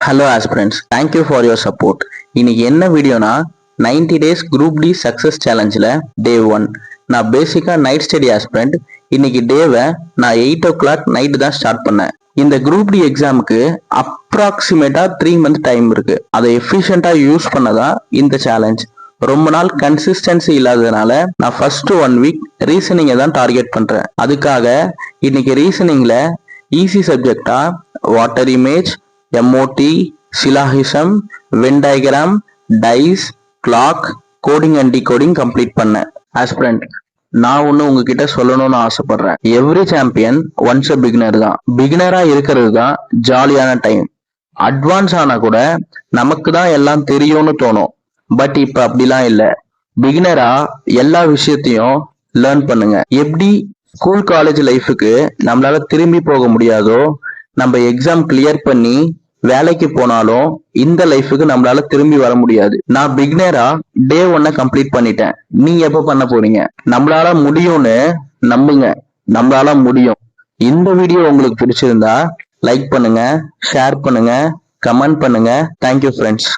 Hello aspirants, thank you for your support. இன்னைக்கு என்ன வீடியோனா 90 days group D success சேலஞ்சில் டே 1. நான் பேசிக்காக நைட் ஸ்டடி ஆஸ்பிரண்ட். இன்னைக்கு டேவை நான் 8 o'clock நைட்டு தான் ஸ்டார்ட் பண்ணேன். இந்த குரூப் டி எக்ஸாமுக்கு அப்ராக்சிமேட்டா 3 month டைம் இருக்கு. அதை எஃபிஷியண்டா யூஸ் பண்ணதான் இந்த சேலஞ்ச். ரொம்ப நாள் கன்சிஸ்டன்சி இல்லாததுனால நான் ஃபர்ஸ்ட் 1 week ரீசனிங்கை தான் டார்கெட் பண்றேன். அதுக்காக இன்னைக்கு ரீசனிங்ல ஈஸி சப்ஜெக்டா water image, MOD, syllogism, Venn diagram, dice, clock, coding and decoding complete பண்ணேன். ஆஸ்பிரண்ட், நான் ஒண்ணு உங்ககிட்ட சொல்லணும்னு ஆசைப்படுறேன். Every champion once a beginner தான். பிகினரா இருக்கிறது தான் ஜாலியான டைம். அட்வான்ஸ் ஆனா கூட நமக்கு தான் எல்லாம் தெரியும்னு தோணும். பட் இப்ப அப்படிலாம் இல்ல. பிகினரா எல்லா விஷயத்தையும் லேர்ன் பண்ணுங்க. எப்படி ஸ்கூல் காலேஜ் லைஃபுக்கு நம்மளால திரும்பி போக முடியாதோ, நம்ம எக்ஸாம் கிளியர் பண்ணி வேலைக்கு போனாலும் இந்த லைஃபுக்கு நம்மளால திரும்பி வர முடியாது. நான் பிகினரா டே 1 கம்ப்ளீட் பண்ணிட்டேன். நீ எப்ப பண்ண போறீங்க? நம்மளால முடியும்னு நம்புங்க. நம்மளால முடியும். இந்த வீடியோ உங்களுக்கு பிடிச்சிருந்தா லைக் பண்ணுங்க, ஷேர் பண்ணுங்க, கமெண்ட் பண்ணுங்க. Thank you friends.